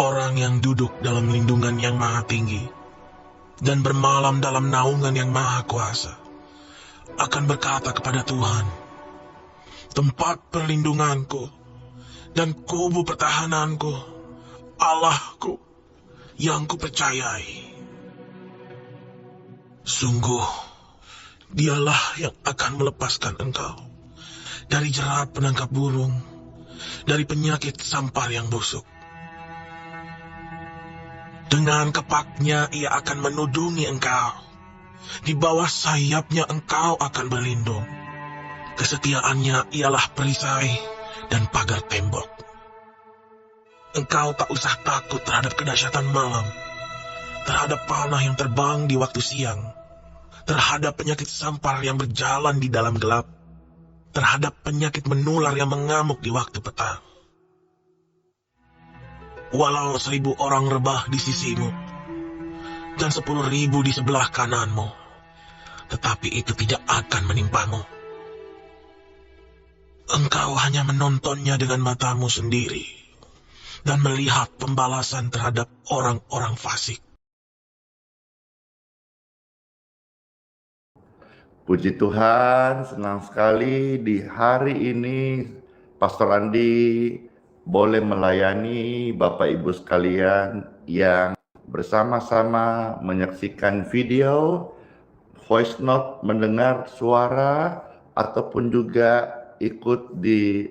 Orang yang duduk dalam lindungan yang maha tinggi dan bermalam dalam naungan yang maha kuasa akan berkata kepada Tuhan, tempat perlindunganku dan kubu pertahananku, Allahku yang kupercayai. Sungguh, dialah yang akan melepaskan engkau dari jerat penangkap burung, dari penyakit sampar yang busuk. Dengan kepaknya ia akan menudungi engkau. Di bawah sayapnya engkau akan berlindung. Kesetiaannya ialah perisai dan pagar tembok. Engkau tak usah takut terhadap kedahsyatan malam, terhadap panah yang terbang di waktu siang, terhadap penyakit sampar yang berjalan di dalam gelap, terhadap penyakit menular yang mengamuk di waktu petang. Walau 1000 orang rebah di sisimu, dan 10.000 di sebelah kananmu, tetapi itu tidak akan menimpamu. Engkau hanya menontonnya dengan matamu sendiri, dan melihat pembalasan terhadap orang-orang fasik. Puji Tuhan, senang sekali di hari ini Pastor Andi boleh melayani Bapak Ibu sekalian yang bersama-sama menyaksikan video, voice note, mendengar suara, ataupun juga ikut di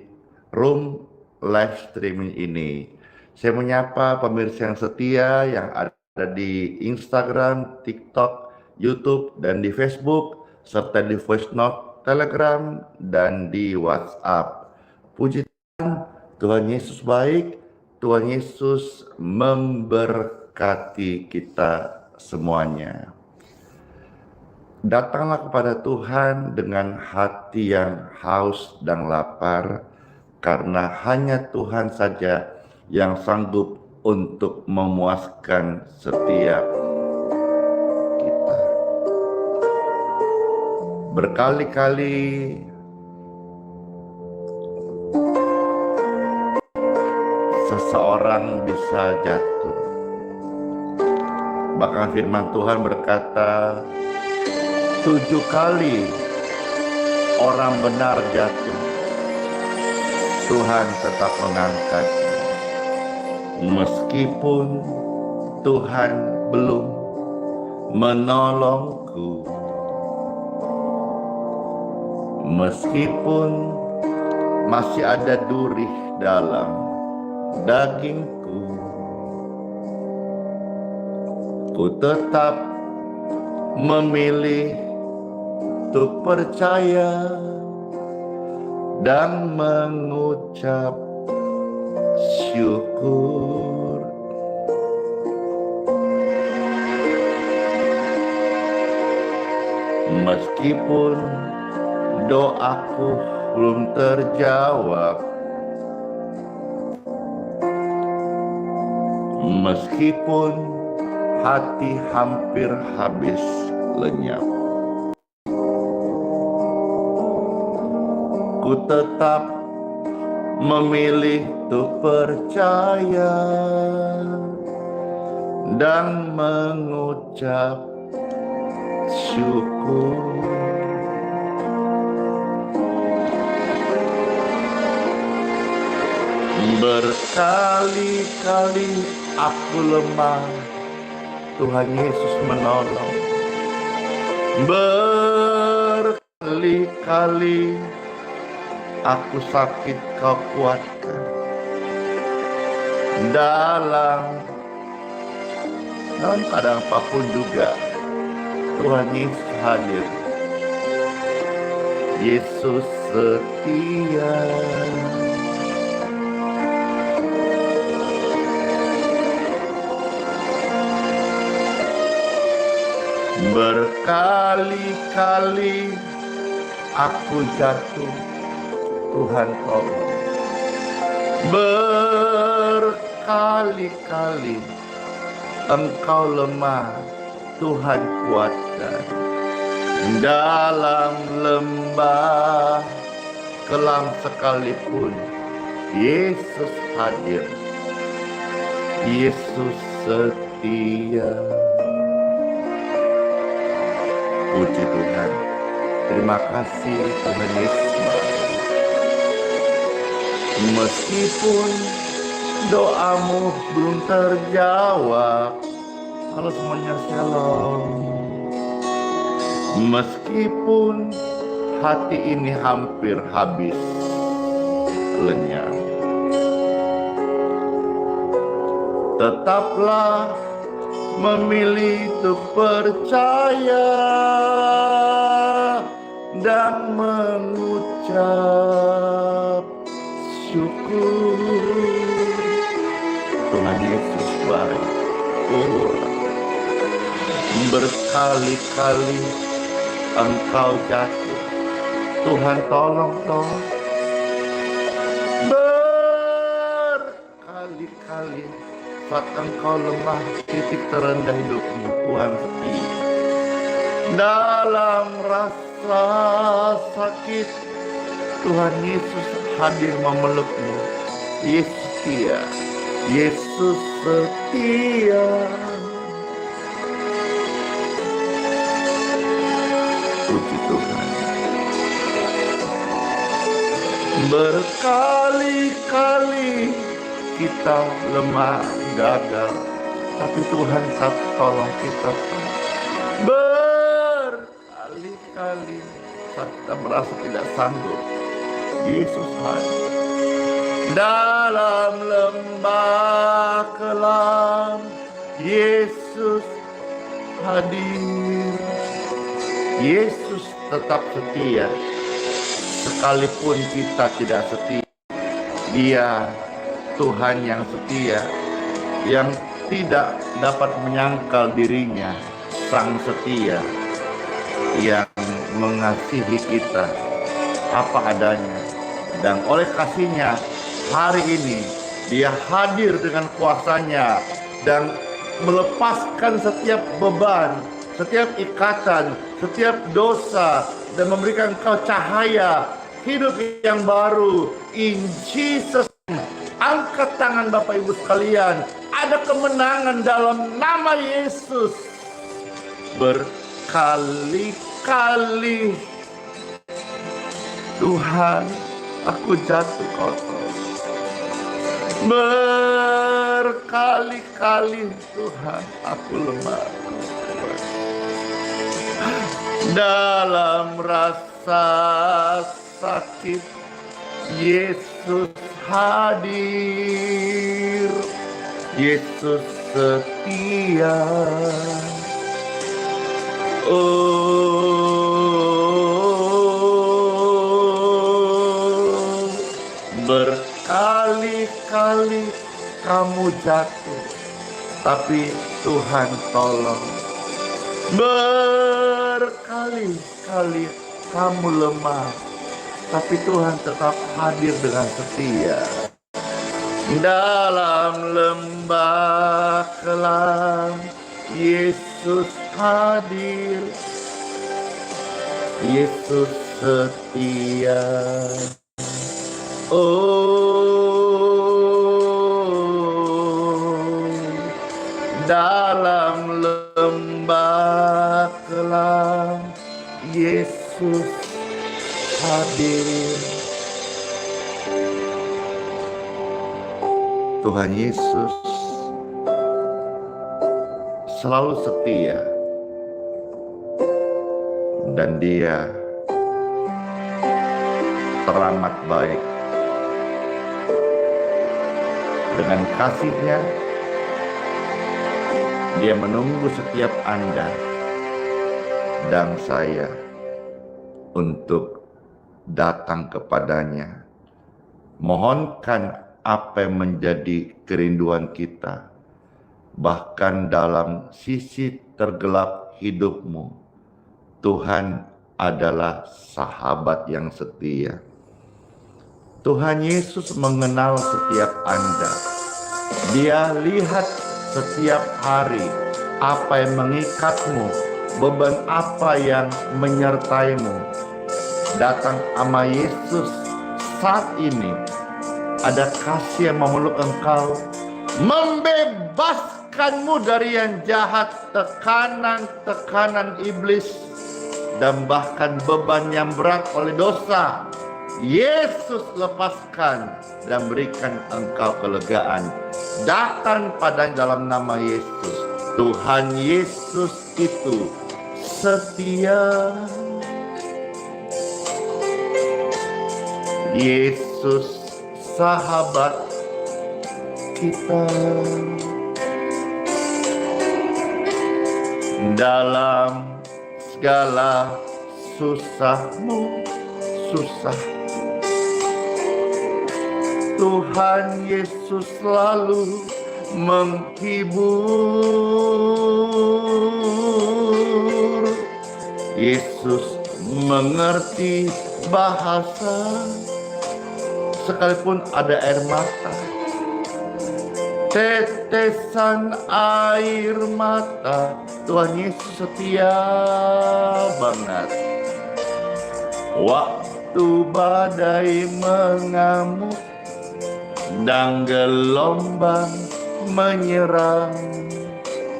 room live streaming ini. Saya menyapa pemirsa yang setia yang ada di Instagram, TikTok, YouTube, dan di Facebook, serta di voice note, Telegram, dan di WhatsApp. Puji Tuhan, Tuhan Yesus baik, Tuhan Yesus memberkati kita semuanya. Datanglah kepada Tuhan dengan hati yang haus dan lapar, karena hanya Tuhan saja yang sanggup untuk memuaskan setiap kita. Berkali-kali seseorang bisa jatuh. Bahkan firman Tuhan berkata, 7 kali orang benar jatuh, Tuhan tetap mengangkatnya. Meskipun Tuhan belum menolongku, meskipun masih ada duri dalam dagingku, ku tetap memilih untuk percaya dan mengucap syukur. Meskipun doaku belum terjawab, meskipun hati hampir habis lenyap, ku tetap memilih untuk percaya dan mengucap syukur. Berkali-kali aku lemah, Tuhan Yesus menolong. Berkali-kali aku sakit, Kau kuatkan. Dalam keadaan apapun juga, Tuhan Yesus hadir. Yesus setia. Berkali-kali aku jatuh, Tuhan tolong. Berkali-kali Engkau lemah, Tuhan kuatkan. Dalam lembah kelam sekalipun, Yesus hadir. Yesus setia. Puji Tuhan. Terima kasih Tuhan Yesus. Meskipun doamu belum terjawab, halo semuanya, shalom. Meskipun hati ini hampir habis lenyap, tetaplah memilih untuk percaya dan mengucap syukur. Tuhan Yesus baik. Berkali-kali engkau jatuh, Tuhan tolong dong. Berkali-kali saat engkau lemah, titik terendah hidupmu, Tuhan setia. Dalam rasa sakit, Tuhan Yesus hadir memelukmu. Yesus setia, Yesus setia. Puji Tuhan. Berkali-kali kita lemah, gagal, tapi Tuhan tak tolong kita. Berkali-kali saat kita merasa tidak sanggup, Yesus hadir. Dalam lembah kelam, Yesus hadir. Yesus tetap setia, sekalipun kita tidak setia. Dia Tuhan yang setia, yang tidak dapat menyangkal dirinya, Sang Setia, yang mengasihi kita apa adanya. Dan oleh kasihnya, hari ini Dia hadir dengan kuasanya dan melepaskan setiap beban, setiap ikatan, setiap dosa, dan memberikan engkau cahaya hidup yang baru. In Jesus, angkat tangan Bapak Ibu sekalian. Ada kemenangan dalam nama Yesus. Berkali-kali Tuhan, aku jatuh kotor. Berkali-kali Tuhan, aku lemah. Dalam rasa sakit, Yesus hadir. Yesus setia. Oh, berkali-kali kamu jatuh, tapi Tuhan tolong. Berkali-kali kamu lemah, tapi Tuhan tetap hadir dengan setia. Dalam lembah kelam, Yesus hadir. Yesus setia. Oh, dalam lembah kelam, Yesus hadir. Tuhan Yesus selalu setia, dan Dia teramat baik. Dengan kasih-Nya, Dia menunggu setiap Anda dan saya untuk datang kepadanya, mohonkan apa yang menjadi kerinduan kita, bahkan dalam sisi tergelap hidupmu. Tuhan adalah sahabat yang setia. Tuhan Yesus mengenal setiap Anda. Dia lihat setiap hari apa yang mengikatmu, beban apa yang menyertaimu. Datang sama Yesus saat ini. Ada kasih yang memeluk engkau, membebaskanmu dari yang jahat, tekanan-tekanan iblis, dan bahkan beban yang berat oleh dosa. Yesus lepaskan dan berikan engkau kelegaan. Datang pada dalam nama Yesus. Tuhan Yesus itu setia. Yesus sahabat kita. Dalam segala susahmu, susah, Tuhan Yesus selalu menghibur. Yesus mengerti bahasa, sekalipun ada air mata, tetesan air mata, Tuhan Yesus setia banget. Waktu badai mengamuk dan gelombang menyerang,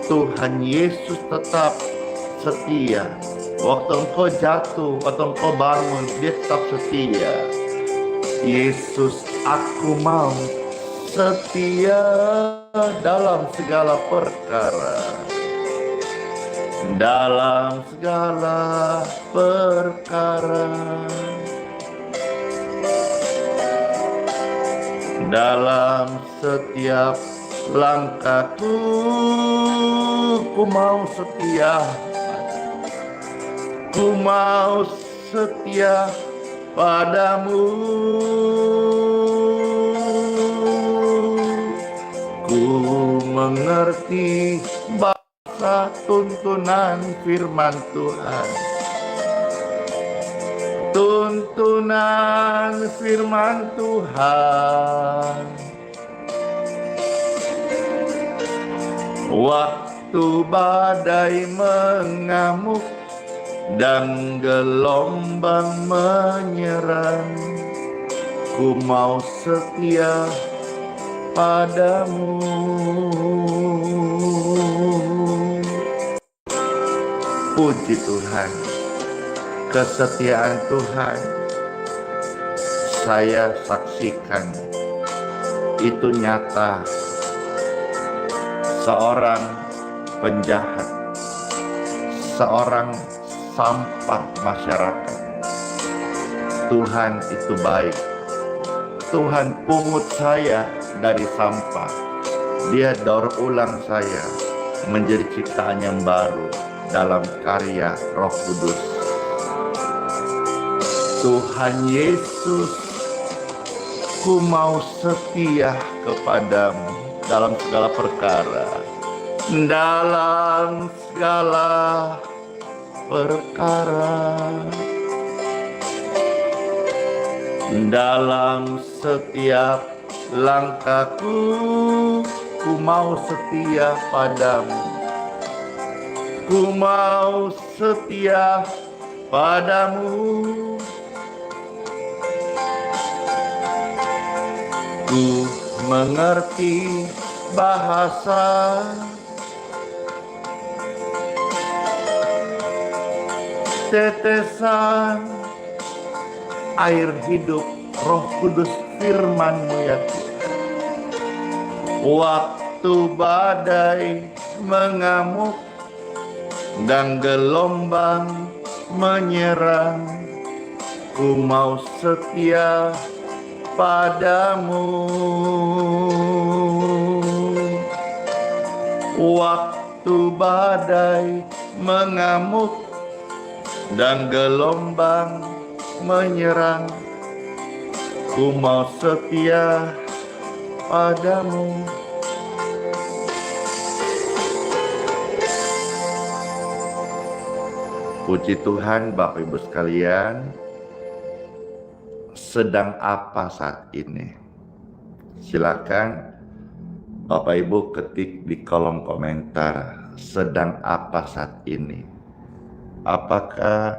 Tuhan Yesus tetap setia. Waktu engkau jatuh, waktu engkau bangun, Dia tetap setia. Yesus, aku mau setia dalam segala perkara. Dalam segala perkara. Dalam setiap langkahku, ku mau setia. Ku mau setia padamu. Ku mengerti bahasa tuntunan firman Tuhan. Tuntunan firman Tuhan. Waktu badai mengamuk dan gelombang menyerang, ku mau setia padamu. Puji Tuhan, kesetiaan Tuhan saya saksikan itu nyata. Seorang penjahat, seorang sampah masyarakat, Tuhan itu baik. Tuhan pungut saya dari sampah. Dia daur ulang saya menjadi ciptaan yang baru dalam karya Roh Kudus. Tuhan Yesus, ku mau setia kepadamu dalam segala perkara. Dalam segala perkara. Dalam setiap langkahku, ku mau setia padamu. Ku mau setia padamu. Ku mengerti bahasa, tetesan air hidup Roh Kudus firman-Mu ya Tuhan. Waktu badai mengamuk dan gelombang menyerang, ku mau setia padamu. Waktu badai mengamuk dan gelombang menyerang, ku mau setia padamu. Puji Tuhan, Bapak Ibu sekalian, sedang apa saat ini? Silakan Bapak Ibu ketik di kolom komentar, sedang apa saat ini? Apakah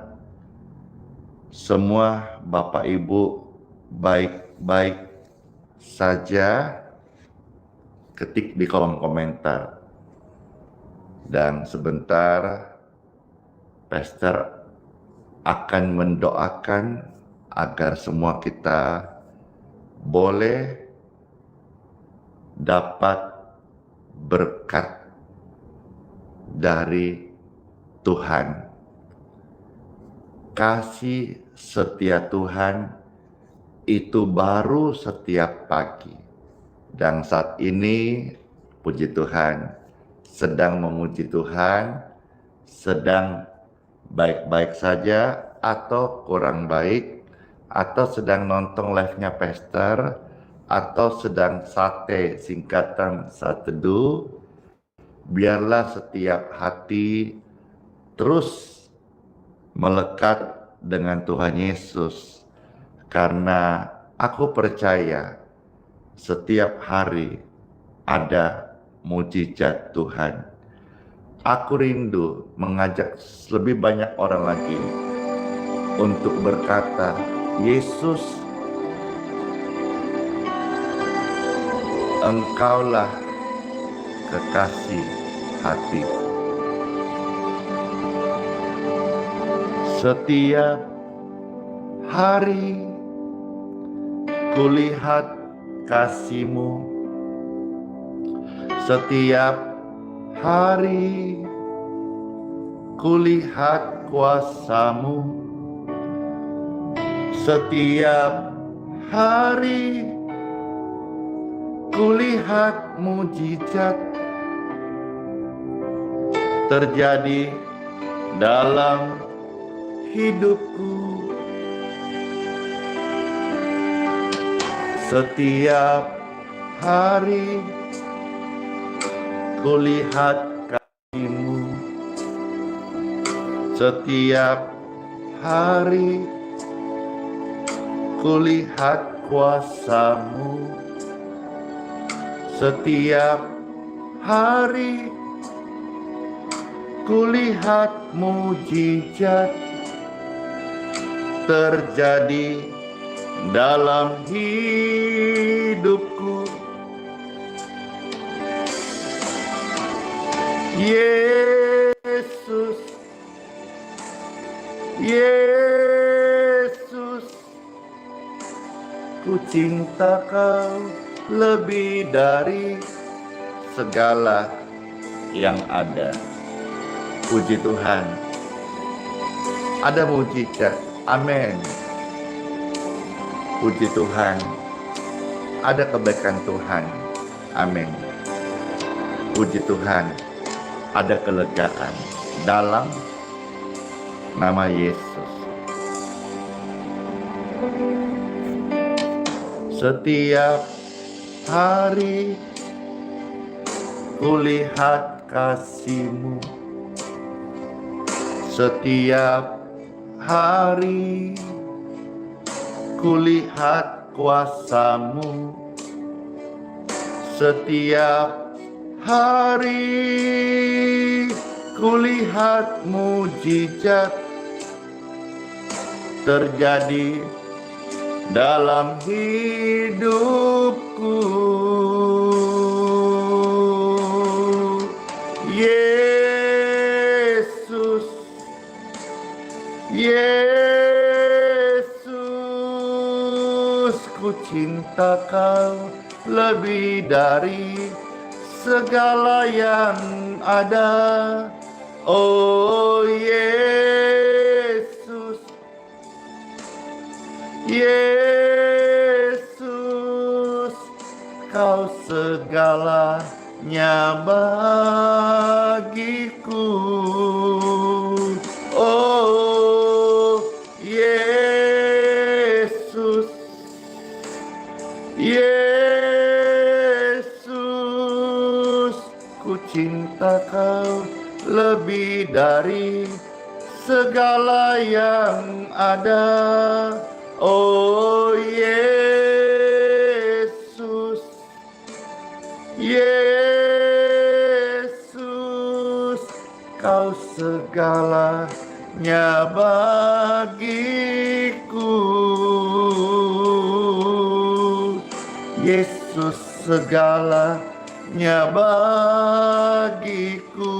semua Bapak Ibu baik-baik saja? ketik di kolom komentar. Dan sebentar Pastor akan mendoakan agar semua kita boleh dapat berkat dari Tuhan. Kasih setia Tuhan itu baru setiap pagi. Dan saat ini, puji Tuhan, sedang memuji Tuhan, sedang baik-baik saja atau kurang baik, atau sedang nonton live-nya Pastor, atau sedang sate singkatan saat teduh, biarlah setiap hati terus melekat dengan Tuhan Yesus, karena aku percaya setiap hari ada mujizat Tuhan. Aku rindu mengajak lebih banyak orang lagi untuk berkata, Yesus, Engkaulah kekasih hatiku. Setiap hari kulihat kasih-Mu, setiap hari kulihat kuasa-Mu, setiap hari kulihat mujizat terjadi dalam hidupku. Setiap hari kulihat kasih-Mu, setiap hari kulihat kuasa-Mu, setiap hari kulihat mujizat terjadi dalam hidupku. Yesus, Yesus, ku cinta Kau lebih dari segala yang ada. Puji Tuhan, ada mujizat. Amin. Puji Tuhan, ada kebaikan Tuhan. Amin. Puji Tuhan, ada kelegaan dalam nama Yesus. Setiap hari kulihat kasih-Mu, setiap hari kulihat kuasa-Mu, setiap hari kulihat mujizat terjadi dalam hidupku. Yesus, Yesus, ku cinta Kau lebih dari segala yang ada. Oh Yesus, Yesus, Kau segalanya bagiku. Oh Yesus, Yesus, ku cinta Kau lebih dari segala yang ada. Oh Yesus, Yesus, Kau segalanya bagiku. Yesus segalanya hidupnya bagiku.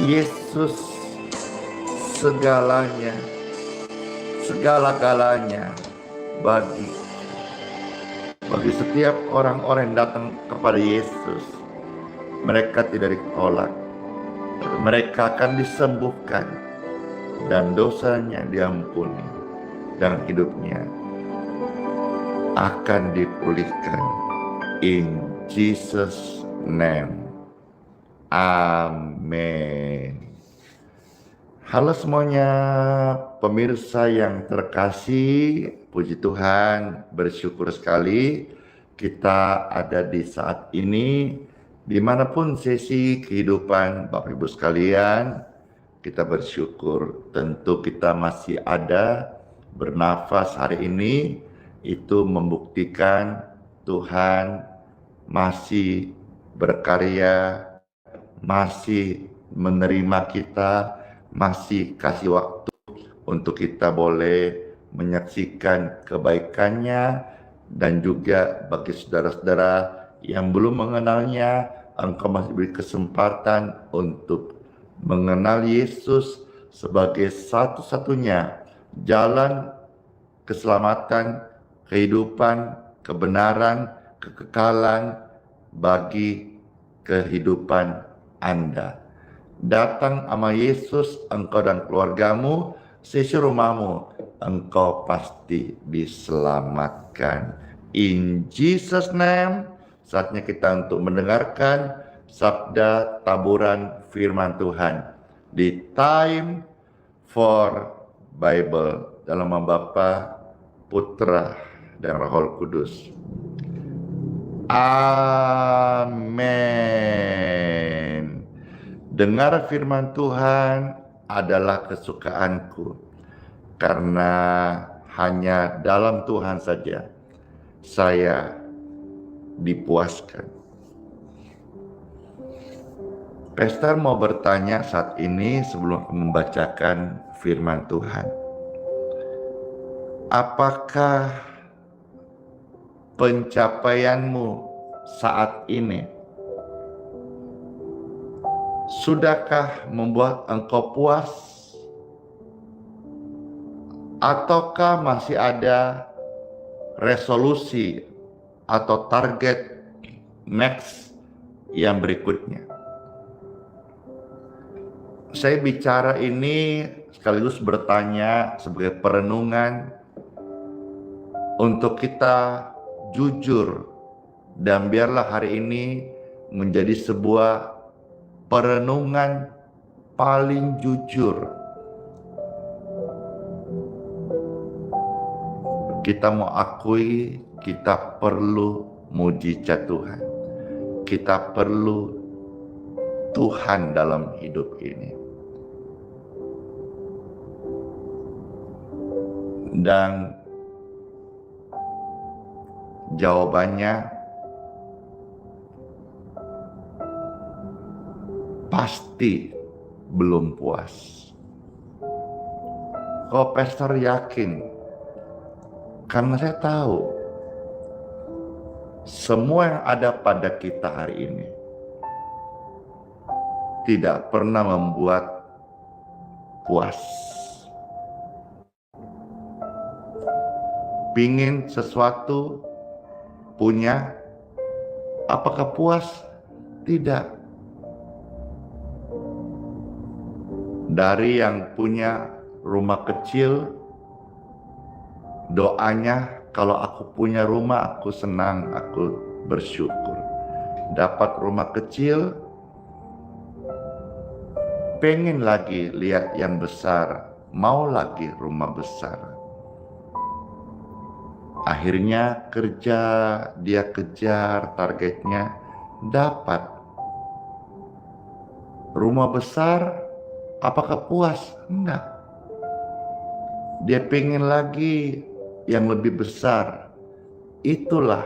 Yesus segalanya, segala-galanya bagi setiap orang-orang yang datang kepada Yesus. Mereka tidak ditolak, mereka akan disembuhkan dan dosanya diampuni dan hidupnya akan dipulihkan. In Jesus' name. Amin. Halo semuanya, pemirsa yang terkasih, puji Tuhan, bersyukur sekali kita ada di saat ini, dimanapun sesi kehidupan Bapak Ibu sekalian, kita bersyukur. Tentu kita masih ada, bernafas hari ini, itu membuktikan Tuhan masih berkarya, masih menerima kita, masih kasih waktu untuk kita boleh menyaksikan kebaikannya. Dan juga bagi saudara-saudara yang belum mengenalnya, engkau masih beri kesempatan untuk mengenal Yesus sebagai satu-satunya jalan keselamatan, kehidupan, kebenaran, kekekalan bagi kehidupan Anda. Datang sama Yesus, engkau dan keluargamu, sisi rumahmu, engkau pasti diselamatkan. In Jesus' name, saatnya kita untuk mendengarkan sabda taburan firman Tuhan di Time for Bible dalam nama Bapa, Putra, dan Roh Kudus. Amin. Dengar firman Tuhan adalah kesukaanku, karena hanya dalam Tuhan saja saya dipuaskan. Pastor mau bertanya saat ini sebelum membacakan firman Tuhan. Apakah pencapaianmu saat ini sudahkah membuat engkau puas? Ataukah masih ada resolusi atau target next yang berikutnya? Saya bicara ini sekaligus bertanya sebagai perenungan untuk kita jujur, dan biarlah hari ini menjadi sebuah perenungan paling jujur. Kita mau akui kita perlu mujizat Tuhan. Kita perlu Tuhan dalam hidup ini. Dan jawabannya pasti belum puas. Kok pastor yakin? Karena saya tahu semua yang ada pada kita hari ini tidak pernah membuat puas. Pingin sesuatu, punya, apakah puas? Tidak. Dari yang punya rumah kecil, doanya, kalau aku punya rumah, aku senang, aku bersyukur. Dapat rumah kecil, pengen lagi lihat yang besar, mau lagi rumah besar. Akhirnya kerja, dia kejar targetnya, dapat rumah besar, apakah puas? Enggak. Dia pengen lagi yang lebih besar. Itulah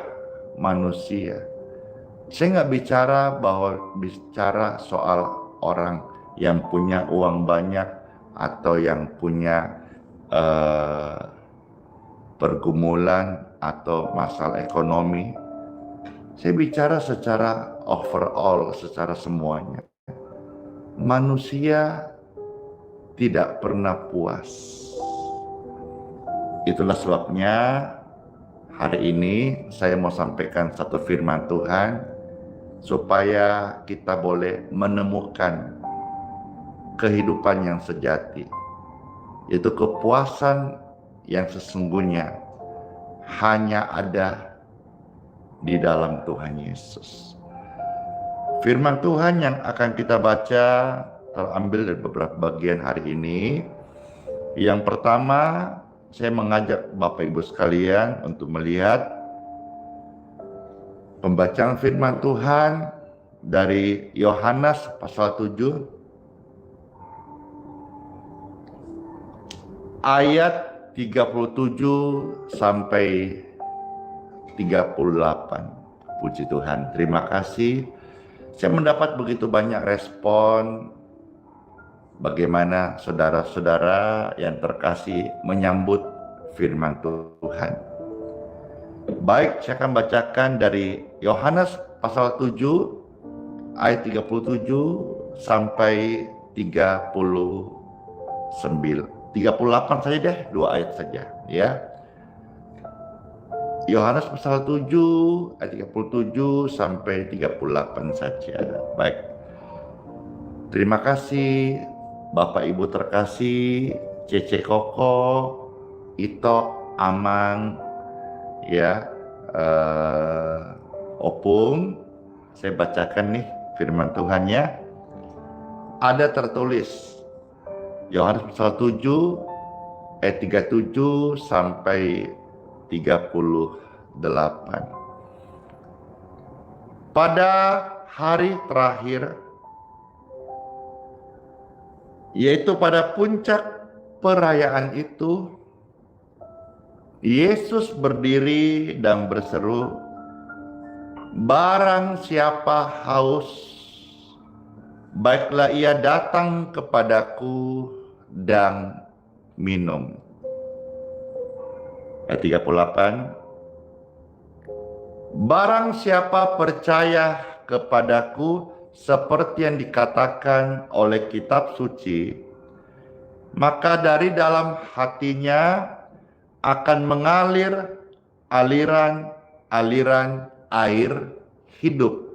manusia. Saya nggak bicara soal orang yang punya uang banyak atau yang punya pergumulan atau masalah ekonomi. Saya bicara secara overall, secara semuanya. Manusia tidak pernah puas. Itulah sebabnya hari ini saya mau sampaikan satu firman Tuhan supaya kita boleh menemukan kehidupan yang sejati, yaitu kepuasan yang sesungguhnya hanya ada di dalam Tuhan Yesus. Firman Tuhan yang akan kita baca terambil dari beberapa bagian hari ini. Yang pertama, saya mengajak Bapak Ibu sekalian untuk melihat pembacaan firman Tuhan dari Yohanes pasal 7 ayat 37 sampai 38. Puji Tuhan, terima kasih. Saya mendapat begitu banyak respon bagaimana saudara-saudara yang terkasih menyambut firman Tuhan. Baik, saya akan bacakan dari Yohanes pasal 7 ayat 37 sampai 38 saja deh, 2 ayat saja ya. Yohanes pasal 7 ayat 37 sampai 38 saja. Baik. Terima kasih Bapak Ibu terkasih, Cece Koko, Ito, Amang, ya, Opung. Saya bacakan nih firman Tuhannya. Ada tertulis Yohanes pasal 7 ayat 37 sampai 38. Pada hari terakhir, yaitu pada puncak perayaan itu, Yesus berdiri dan berseru, "Barang siapa haus, baiklah ia datang kepadaku dan minum." Ayat 38, "Barang siapa percaya kepadaku seperti yang dikatakan oleh kitab suci, maka dari dalam hatinya akan mengalir aliran-aliran air hidup."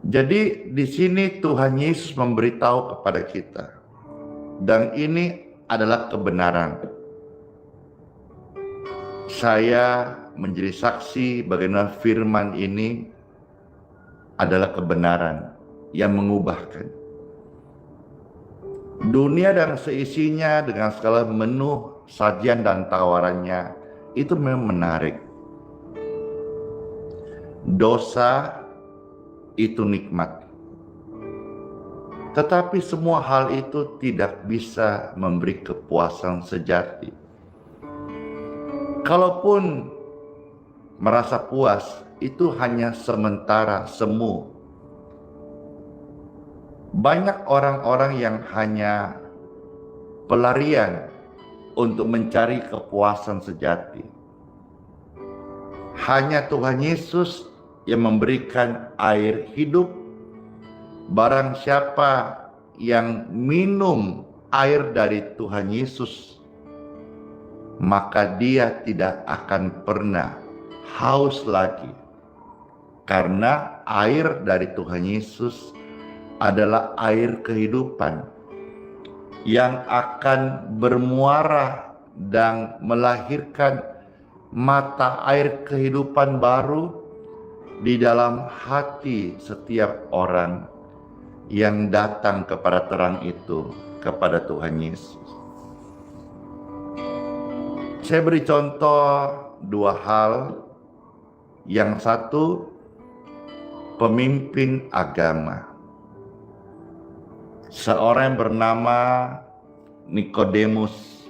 Jadi di sini Tuhan Yesus memberitahu kepada kita, dan ini adalah kebenaran. Saya menjadi saksi bagaimana firman ini adalah kebenaran yang mengubahkan. Dunia dan seisinya dengan segala menu, sajian dan tawarannya itu memang menarik. Dosa itu nikmat. Tetapi semua hal itu tidak bisa memberi kepuasan sejati. Kalaupun merasa puas, itu hanya sementara, semu. Banyak orang-orang yang hanya pelarian untuk mencari kepuasan sejati. Hanya Tuhan Yesus yang memberikan air hidup. Barang siapa yang minum air dari Tuhan Yesus, maka dia tidak akan pernah haus lagi. Karena air dari Tuhan Yesus adalah air kehidupan yang akan bermuara dan melahirkan mata air kehidupan baru di dalam hati setiap orang yang datang kepada terang itu, kepada Tuhan Yesus. Saya beri contoh 2 hal. Yang satu, pemimpin agama. Seorang yang bernama Nikodemus.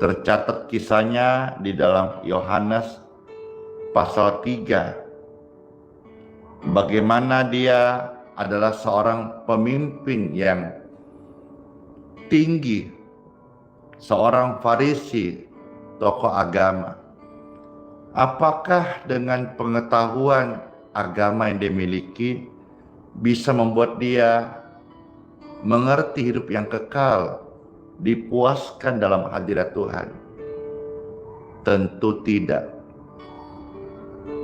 Tercatat kisahnya di dalam Yohanes pasal 3. Bagaimana dia adalah seorang pemimpin yang tinggi, seorang Farisi tokoh agama. Apakah dengan pengetahuan agama yang dia miliki bisa membuat dia mengerti hidup yang kekal, dipuaskan dalam hadirat Tuhan? Tentu tidak.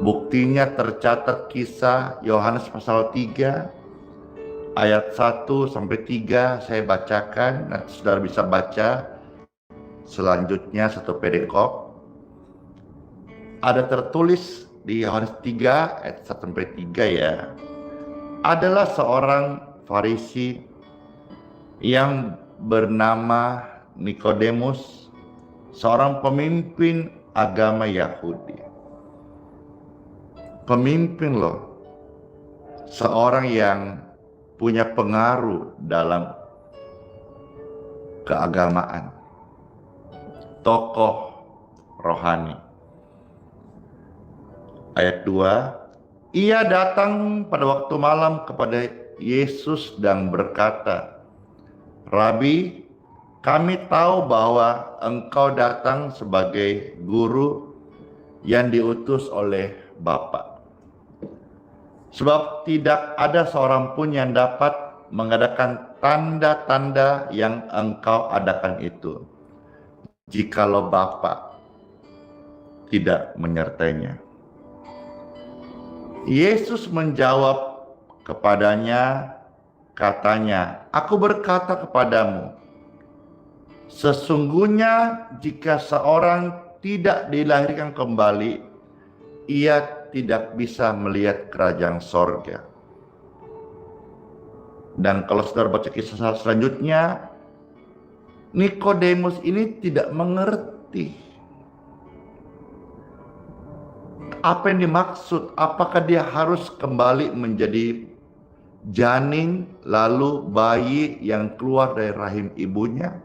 Buktinya tercatat kisah Yohanes pasal 3 ayat 1 sampai 3 saya bacakan. Nanti saudara bisa baca selanjutnya satu perikop. Ada tertulis di Yohanes 3 ayat 1 sampai 3 ya. Adalah seorang Farisi yang bernama Nikodemus, seorang pemimpin agama Yahudi. Pemimpin loh, seorang yang punya pengaruh dalam keagamaan, tokoh rohani. Ayat 2, ia datang pada waktu malam kepada Yesus dan berkata, Rabi, kami tahu bahwa engkau datang sebagai guru yang diutus oleh Bapa. Sebab tidak ada seorang pun yang dapat mengadakan tanda-tanda yang engkau adakan itu, jikalau Bapa tidak menyertainya. Yesus menjawab kepadanya, katanya, aku berkata kepadamu, sesungguhnya jika seorang tidak dilahirkan kembali, ia tidak bisa melihat kerajaan sorga. Dan kalau saudara baca kisah selanjutnya, Nikodemus ini tidak mengerti apa yang dimaksud. Apakah dia harus kembali menjadi janin lalu bayi yang keluar dari rahim ibunya?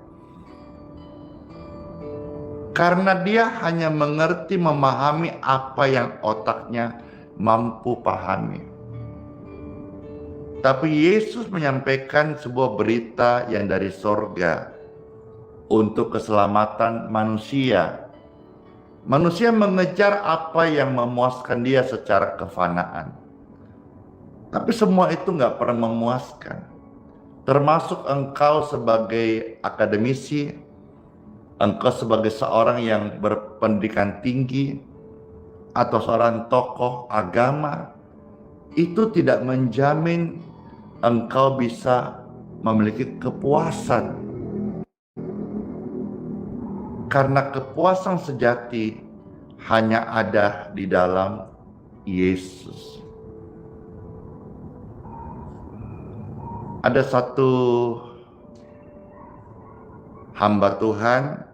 Karena dia hanya mengerti, memahami apa yang otaknya mampu pahami. Tapi Yesus menyampaikan sebuah berita yang dari sorga untuk keselamatan manusia. Manusia mengejar apa yang memuaskan dia secara kefanaan. Tapi semua itu nggak pernah memuaskan. Termasuk engkau sebagai akademisi, engkau sebagai seorang yang berpendidikan tinggi atau seorang tokoh agama, itu tidak menjamin engkau bisa memiliki kepuasan. Karena kepuasan sejati hanya ada di dalam Yesus. Ada satu hamba Tuhan,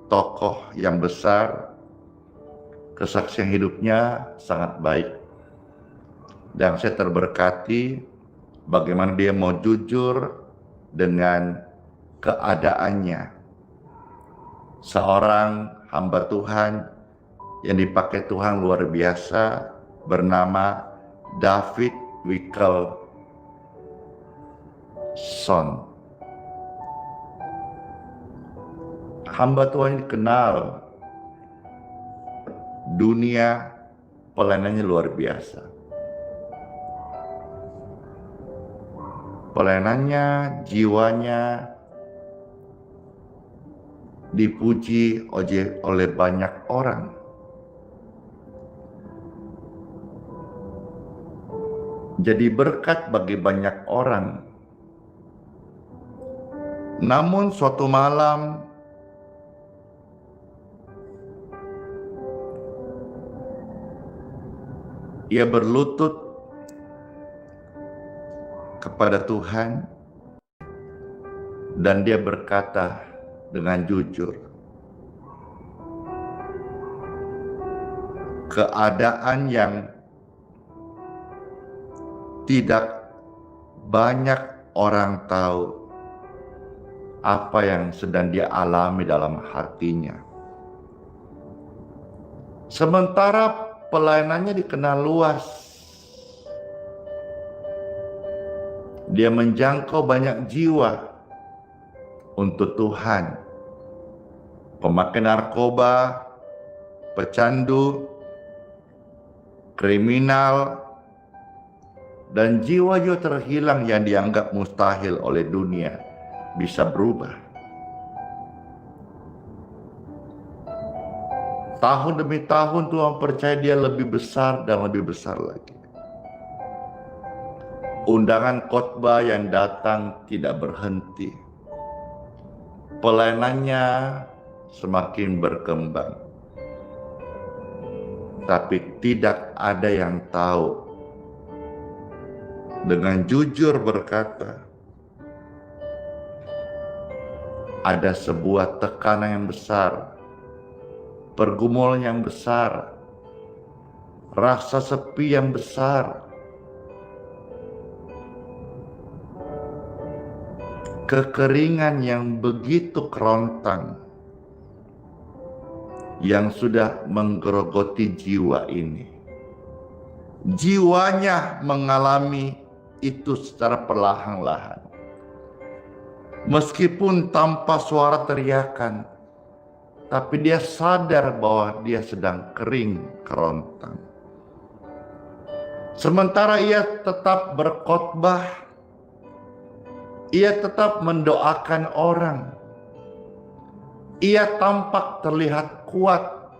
tokoh yang besar, kesaksian hidupnya sangat baik. Dan saya terberkati bagaimana dia mau jujur dengan keadaannya. Seorang hamba Tuhan yang dipakai Tuhan luar biasa bernama David Wilkerson. Hamba Tuhan dikenal dunia pelayanannya luar biasa. Pelayanannya, jiwanya dipuji oleh banyak orang. Jadi berkat bagi banyak orang. Namun suatu malam ia berlutut kepada Tuhan dan dia berkata dengan jujur, keadaan yang tidak banyak orang tahu apa yang sedang dia alami dalam hatinya. Sementara pelayanannya dikenal luas. Dia menjangkau banyak jiwa untuk Tuhan. pemakai narkoba, pecandu, kriminal, dan jiwa-jiwa terhilang yang dianggap mustahil oleh dunia bisa berubah. Tahun demi tahun Tuhan percaya dia lebih besar dan lebih besar lagi. Undangan khotbah yang datang tidak berhenti. Pelayanannya semakin berkembang. Tapi tidak ada yang tahu. Dengan jujur berkata, ada sebuah tekanan yang besar, pergumulan yang besar, rasa sepi yang besar, kekeringan yang begitu kerontang yang sudah menggerogoti jiwa ini. Jiwanya mengalami itu secara perlahan-lahan. Meskipun tanpa suara teriakan, tapi dia sadar bahwa dia sedang kering kerontang. Sementara ia tetap berkhotbah, ia tetap mendoakan orang. Ia tampak terlihat kuat,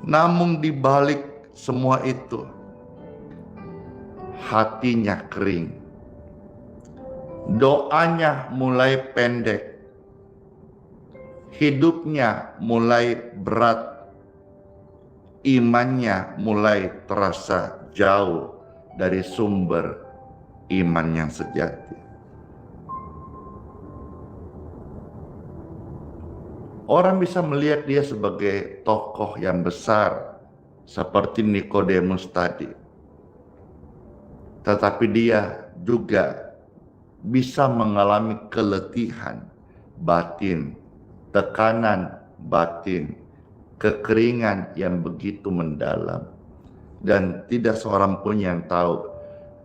namun di balik semua itu, hatinya kering. Doanya mulai pendek, hidupnya mulai berat, imannya mulai terasa jauh dari sumber iman yang sejati. Orang bisa melihat dia sebagai tokoh yang besar, seperti Nikodemus tadi. Tetapi dia juga bisa mengalami keletihan batin, tekanan batin, kekeringan yang begitu mendalam. Dan tidak seorang pun yang tahu,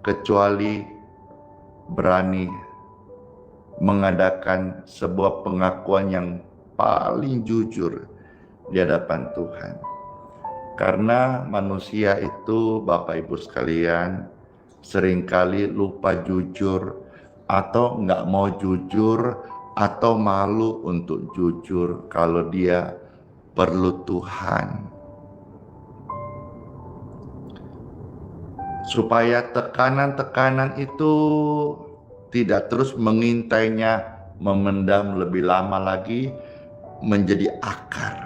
kecuali berani mengadakan sebuah pengakuan yang paling jujur di hadapan Tuhan. Karena manusia itu, Bapak Ibu sekalian, seringkali lupa jujur, atau nggak mau jujur, atau malu untuk jujur kalau dia perlu Tuhan. Supaya tekanan-tekanan itu tidak terus mengintainya, memendam lebih lama lagi, menjadi akar.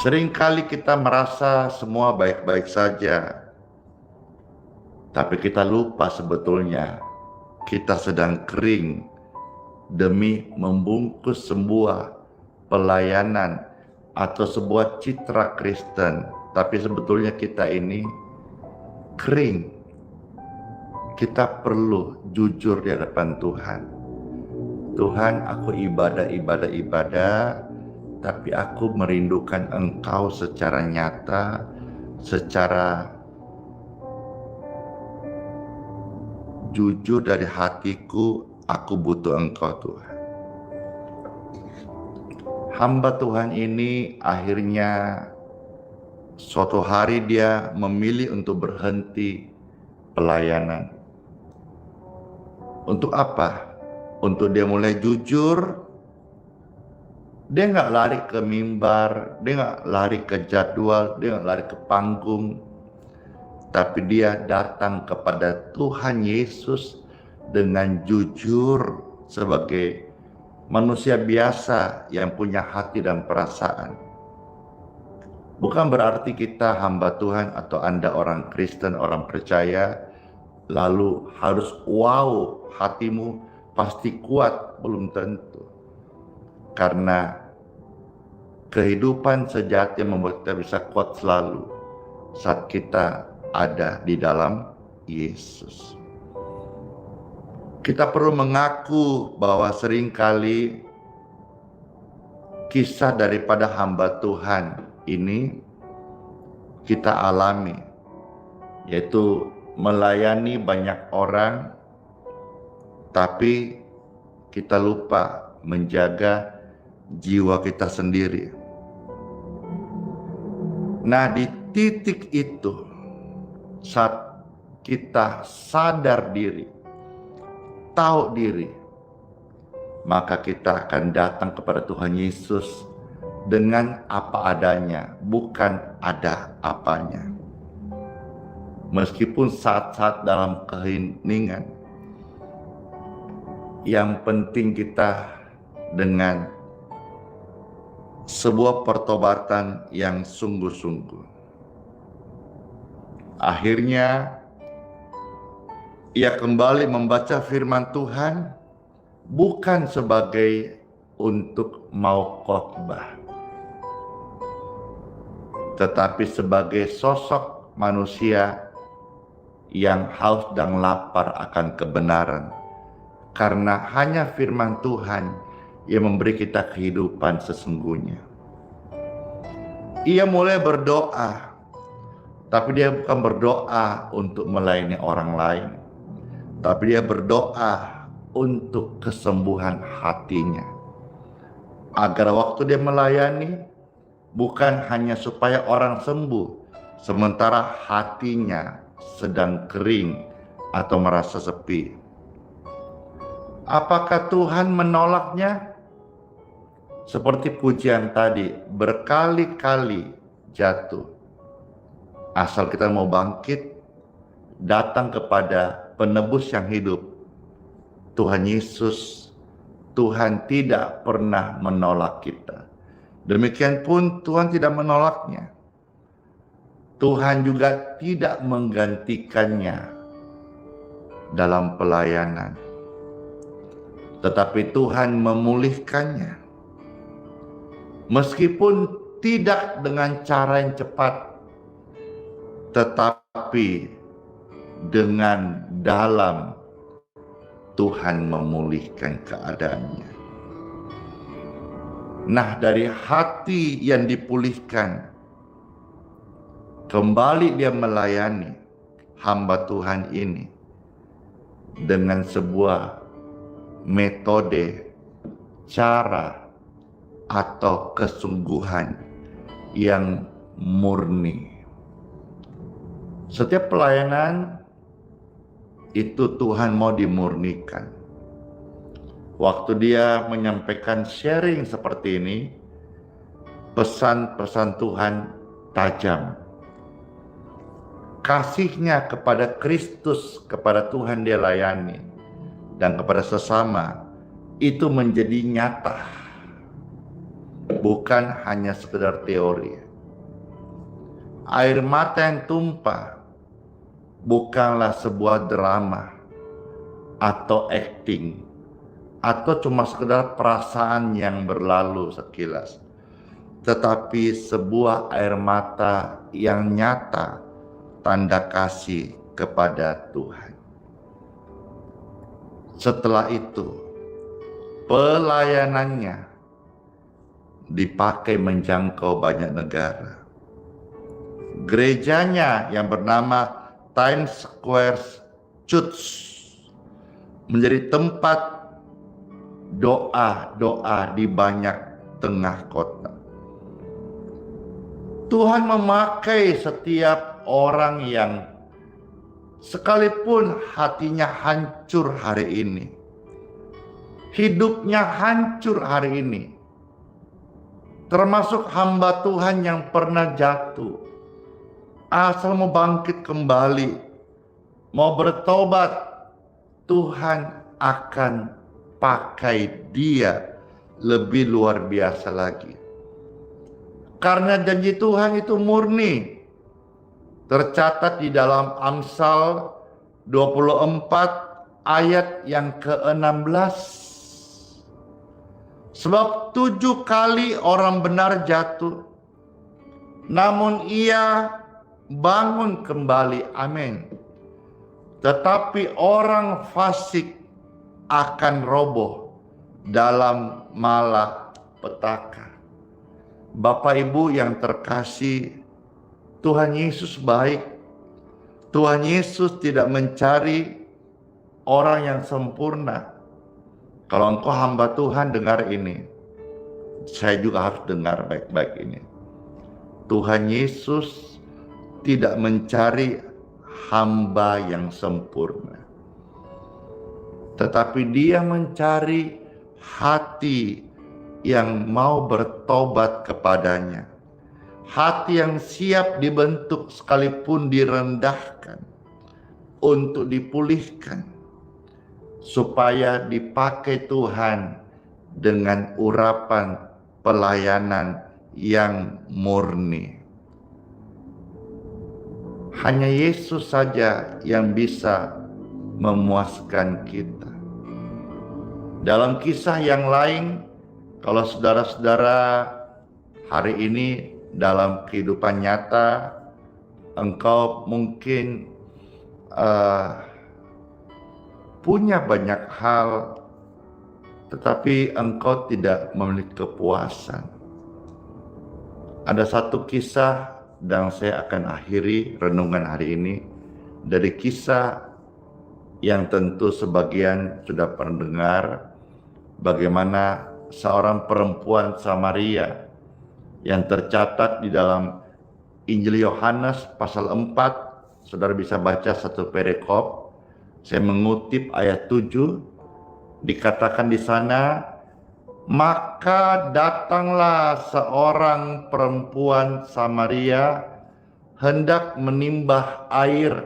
Seringkali kita merasa semua baik-baik saja, tapi kita lupa sebetulnya kita sedang kering demi membungkus sebuah pelayanan atau sebuah citra Kristen. Tapi sebetulnya kita ini kering. Kita perlu jujur di hadapan Tuhan. Tuhan, aku ibadah, tapi aku merindukan Engkau secara nyata, secara jujur dari hatiku. Aku butuh Engkau, Tuhan. Hamba Tuhan ini akhirnya suatu hari dia memilih untuk berhenti pelayanan. Untuk apa? Untuk dia mulai jujur. Dia nggak lari ke mimbar, dia nggak lari ke jadwal, dia nggak lari ke panggung. Tapi dia datang kepada Tuhan Yesus dengan jujur sebagai manusia biasa yang punya hati dan perasaan. Bukan berarti kita hamba Tuhan atau Anda orang Kristen, orang percaya, lalu harus wow, hatimu pasti kuat, belum tentu. Karena kehidupan sejati membuat kita bisa kuat selalu saat kita ada di dalam Yesus. Kita perlu mengaku bahwa seringkali kisah daripada hamba Tuhan ini kita alami, yaitu melayani banyak orang, tapi kita lupa menjaga jiwa kita sendiri. Nah, di titik itu, saat kita sadar diri, tahu diri, maka kita akan datang kepada Tuhan Yesus dengan apa adanya, bukan ada apanya. Meskipun saat-saat dalam keheningan, yang penting kita dengan sebuah pertobatan yang sungguh-sungguh. Akhirnya, ia kembali membaca firman Tuhan bukan sebagai untuk mau khotbah, tetapi sebagai sosok manusia yang haus dan lapar akan kebenaran. Karena hanya firman Tuhan yang memberi kita kehidupan sesungguhnya. Ia mulai berdoa, tapi dia bukan berdoa untuk melayani orang lain, tapi dia berdoa untuk kesembuhan hatinya. Agar waktu dia melayani, bukan hanya supaya orang sembuh, sementara hatinya sedang kering atau merasa sepi. Apakah Tuhan menolaknya? Seperti pujian tadi, berkali-kali jatuh. Asal kita mau bangkit, datang kepada penebus yang hidup, Tuhan Yesus. Tuhan tidak pernah menolak kita. Demikian pun Tuhan tidak menolaknya. Tuhan juga tidak menggantikannya dalam pelayanan. Tetapi Tuhan memulihkannya. Meskipun tidak dengan cara yang cepat, tetapi dengan dalam Tuhan memulihkan keadaannya. Nah, dari hati yang dipulihkan, kembali dia melayani hamba Tuhan ini dengan sebuah metode, cara, atau kesungguhan yang murni. Setiap pelayanan itu Tuhan mau dimurnikan. Waktu dia menyampaikan sharing seperti ini, pesan-pesan Tuhan tajam. Kasihnya kepada Kristus, kepada Tuhan dia layani, dan kepada sesama itu menjadi nyata, bukan hanya sekedar teori. Air mata yang tumpah bukanlah sebuah drama atau acting atau cuma sekedar perasaan yang berlalu sekilas, tetapi sebuah air mata yang nyata, tanda kasih kepada Tuhan. Setelah itu, pelayanannya dipakai menjangkau banyak negara. Gerejanya yang bernama Times Square Church menjadi tempat doa-doa di banyak tengah kota. Tuhan memakai setiap orang yang sekalipun hatinya hancur hari ini, hidupnya hancur hari ini, termasuk hamba Tuhan yang pernah jatuh, asal mau bangkit kembali, mau bertobat, Tuhan akan pakai dia lebih luar biasa lagi. Karena janji Tuhan itu murni. Tercatat di dalam Amsal 24 ayat yang ke-16. Sebab 7 kali orang benar jatuh, namun ia bangun kembali. Amin. Tetapi orang fasik akan roboh dalam malapetaka. Bapak Ibu yang terkasih, Tuhan Yesus baik. Tuhan Yesus tidak mencari orang yang sempurna, Kalau engkau hamba Tuhan, dengar ini. Saya juga harus dengar baik-baik ini. Tuhan Yesus tidak mencari hamba yang sempurna, tetapi Dia mencari hati yang mau bertobat kepadanya. Hati yang siap dibentuk sekalipun direndahkan untuk dipulihkan, supaya dipakai Tuhan dengan urapan pelayanan yang murni. Hanya Yesus saja yang bisa memuaskan kita. Dalam kisah yang lain, kalau saudara-saudara hari ini dalam kehidupan nyata, engkau mungkin punya banyak hal, tetapi engkau tidak memiliki kepuasan. Ada satu kisah, dan saya akan akhiri renungan hari ini dari kisah yang tentu sebagian sudah pernah dengar, bagaimana seorang perempuan Samaria yang tercatat di dalam Injil Yohanes pasal 4. Saudara bisa baca satu perikop. Saya mengutip ayat 7. Dikatakan di sana, maka datanglah seorang perempuan Samaria hendak menimbah air.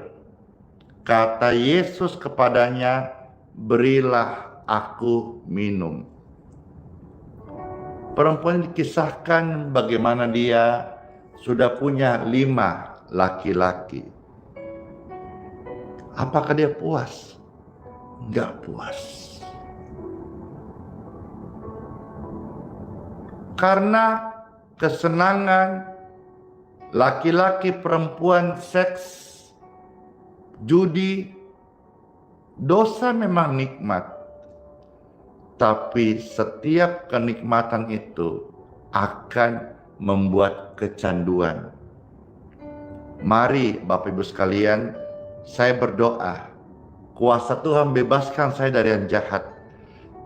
Kata Yesus kepadanya, berilah aku minum. Perempuan dikisahkan bagaimana dia sudah punya 5 laki-laki. Apakah dia puas? Enggak puas. Karena kesenangan laki-laki perempuan seks, judi, dosa memang nikmat. Tapi setiap kenikmatan itu akan membuat kecanduan. Mari Bapak Ibu sekalian, saya berdoa, kuasa Tuhan bebaskan saya dari yang jahat.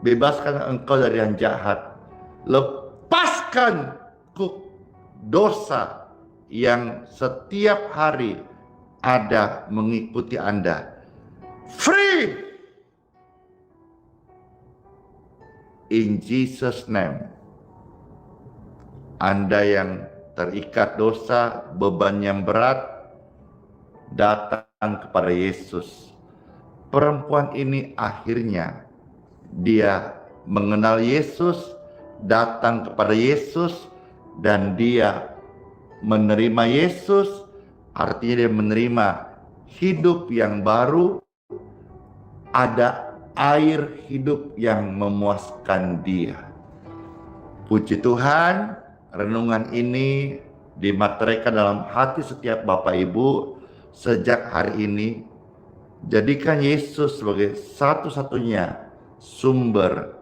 Bebaskan engkau dari yang jahat. Lepaskan dosa yang setiap hari ada mengikuti Anda. Free! In Jesus' name. Anda yang terikat dosa, beban yang berat, datang kepada Yesus. Perempuan ini akhirnya dia mengenal Yesus, datang kepada Yesus, dan dia menerima Yesus. Artinya dia menerima hidup yang baru, ada air hidup yang memuaskan dia. Puji Tuhan, renungan ini dimateraikan dalam hati setiap Bapak Ibu sejak hari ini. Jadikan Yesus sebagai satu-satunya sumber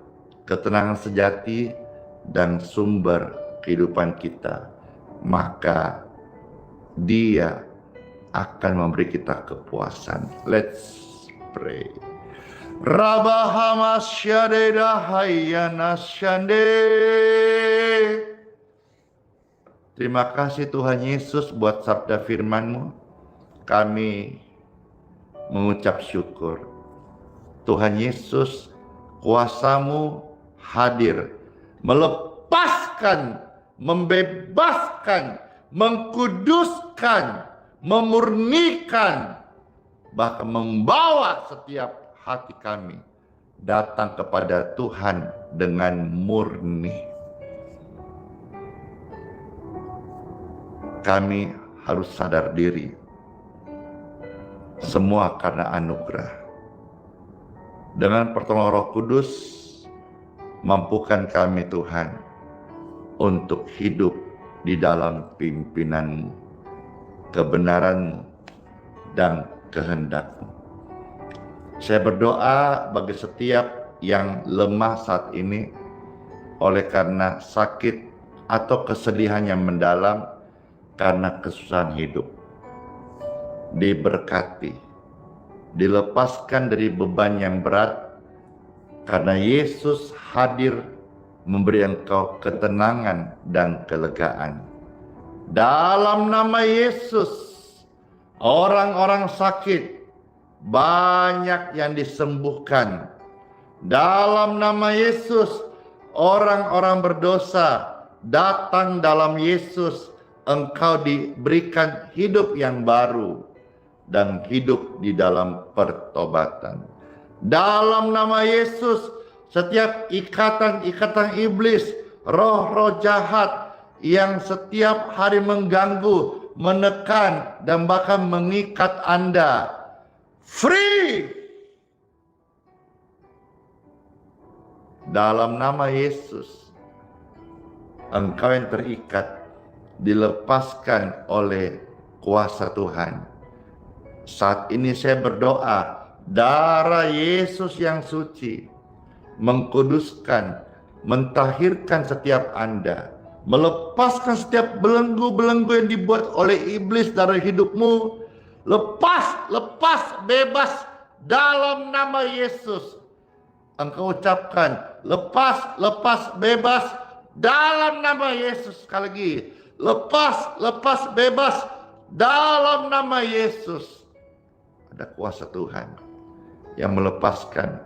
ketenangan sejati dan sumber kehidupan kita. Maka Dia akan memberi kita kepuasan. Let's pray. Rabahama syade dahayana syande. Terima kasih Tuhan Yesus buat sabda firman-Mu. Kami mengucap syukur. Tuhan Yesus, kuasa-Mu hadir, melepaskan, membebaskan, mengkuduskan, memurnikan, bahkan membawa setiap hati kami datang kepada Tuhan dengan murni. Kami harus sadar diri, semua karena anugerah. Dengan pertolongan Roh Kudus, mampukan kami Tuhan untuk hidup di dalam pimpinan-Mu, kebenaran-Mu, dan kehendak-Mu. Saya berdoa bagi setiap yang lemah saat ini oleh karena sakit atau kesedihan yang mendalam karena kesusahan hidup. Diberkati, dilepaskan dari beban yang berat karena Yesus hadir memberi engkau ketenangan dan kelegaan. Dalam nama Yesus, orang-orang sakit banyak yang disembuhkan. Dalam nama Yesus, orang-orang berdosa datang dalam Yesus, engkau diberikan hidup yang baru dan hidup di dalam pertobatan. Dalam nama Yesus, setiap ikatan-ikatan iblis, roh-roh jahat yang setiap hari mengganggu, menekan, dan bahkan mengikat Anda, free! Dalam nama Yesus, engkau yang terikat dilepaskan oleh kuasa Tuhan. Saat ini saya berdoa, darah Yesus yang suci mengkuduskan, mentahirkan setiap Anda, melepaskan setiap belenggu-belenggu yang dibuat oleh iblis dari hidupmu. Lepas, bebas dalam nama Yesus. Engkau ucapkan, lepas, bebas dalam nama Yesus. Sekali lagi, lepas, bebas dalam nama Yesus. Ada kuasa Tuhan yang melepaskan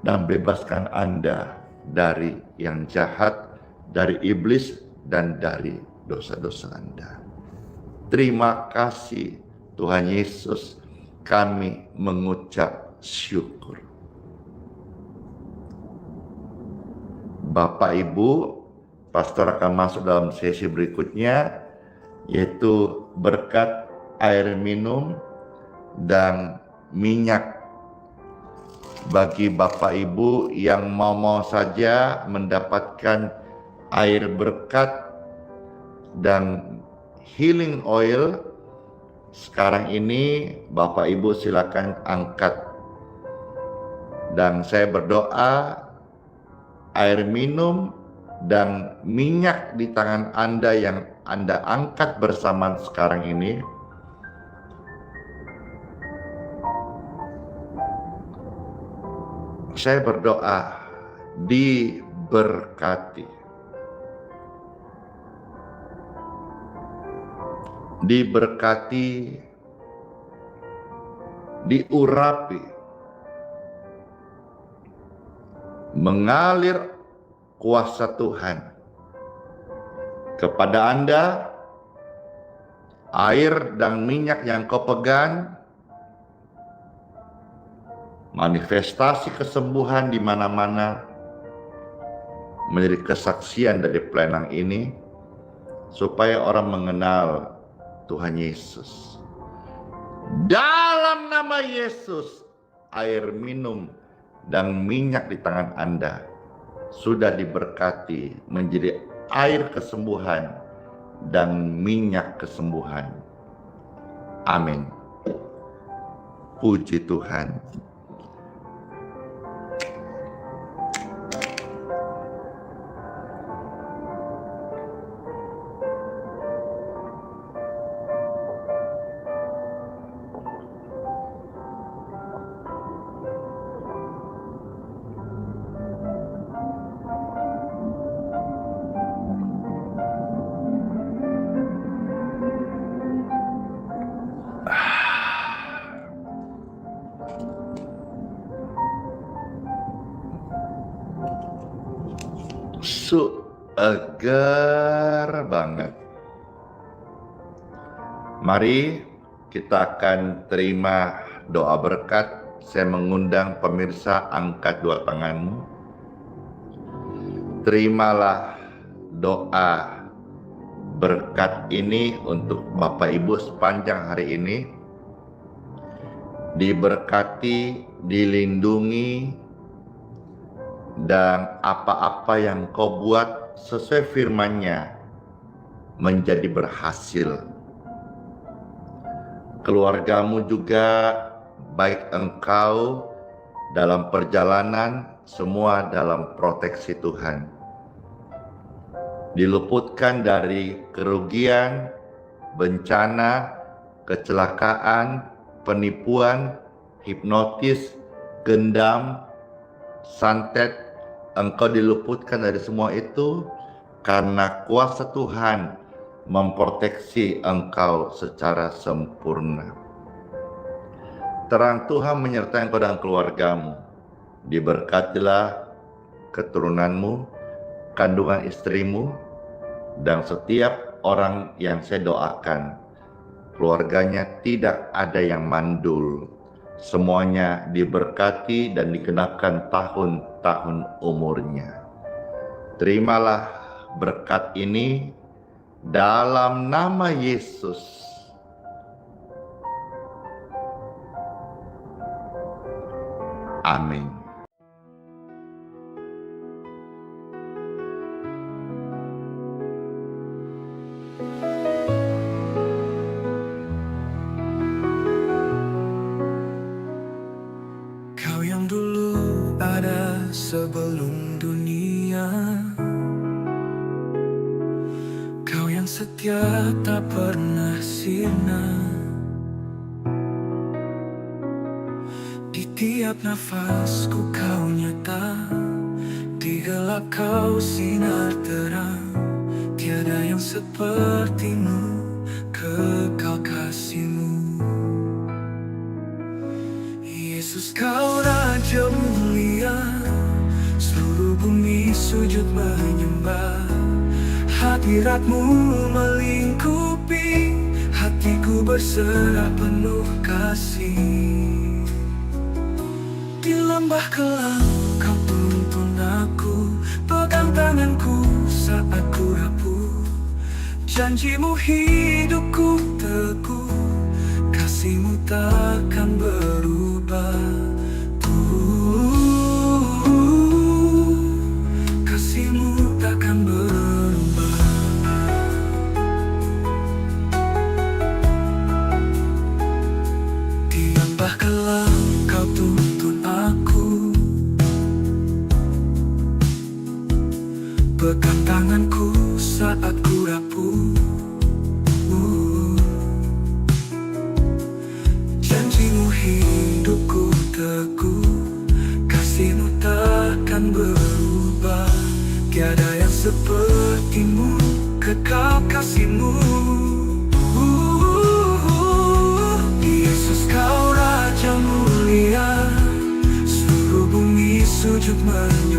dan bebaskan Anda dari yang jahat, dari iblis, dan dari dosa-dosa Anda. Terima kasih Tuhan Yesus, kami mengucap syukur. Bapak Ibu, pastor akan masuk dalam sesi berikutnya, yaitu berkat air minum dan minyak. Bagi Bapak Ibu yang mau saja mendapatkan air berkat dan healing oil, sekarang ini Bapak Ibu silakan angkat. Dan saya berdoa air minum dan minyak di tangan Anda yang Anda angkat bersama sekarang ini, saya berdoa diberkati, diurapi, mengalir kuasa Tuhan kepada Anda. Air dan minyak yang kau pegang, manifestasi kesembuhan di mana-mana, menjadi kesaksian dari pelayanan ini, supaya orang mengenal Tuhan Yesus. Dalam nama Yesus, air minum dan minyak di tangan Anda sudah diberkati menjadi air kesembuhan dan minyak kesembuhan. Amin. Puji Tuhan. Segar banget. Mari kita akan terima doa berkat. Saya mengundang pemirsa, angkat dua tanganmu. Terimalah doa berkat ini untuk Bapak Ibu sepanjang hari ini. Diberkati, dilindungi, dan apa-apa yang kau buat sesuai firman-Nya menjadi berhasil. Keluargamu juga, baik engkau dalam perjalanan, semua dalam proteksi Tuhan. Diluputkan dari kerugian, bencana, kecelakaan, penipuan, hipnotis, gendam, santet, engkau diluputkan dari semua itu karena kuasa Tuhan memproteksi engkau secara sempurna. Terang Tuhan menyertai engkau dan keluargamu. Diberkatilah keturunanmu, kandungan istrimu, dan setiap orang yang saya doakan, keluarganya tidak ada yang mandul. Semuanya diberkati dan digenapkan tahun-tahun umurnya. Terimalah berkat ini dalam nama Yesus. Amin. Kau yang dulu ada sebelum dunia, Kau yang setia tak pernah sirna. Di tiap nafasku kau nyata, di gelap kau sinar terang. Tiada yang sepertimu, kekal kasih-Mu. Yesus, Kau Raja mulia, seluruh bumi sujud menyembah. Hadirat-Mu melingkupi, hatiku berserah penuh kasih. Di lembah kelam Kau tuntun aku, pegang tanganku saat ku rapuh. Janji-Mu hidupku teguh, kasih-Mu takkan berubah. Kasih-Mu takkan berubah. Di lembah kelam Kau tuntun aku, pegang tanganku saat ku rapuh. Janji-Mu hidupku teguh, kasih-Mu takkan berubah. Tiada yang seperti-Mu, kekal kasih-Mu. Yesus, Kau Raja mulia, seluruh bumi sujud menyembah.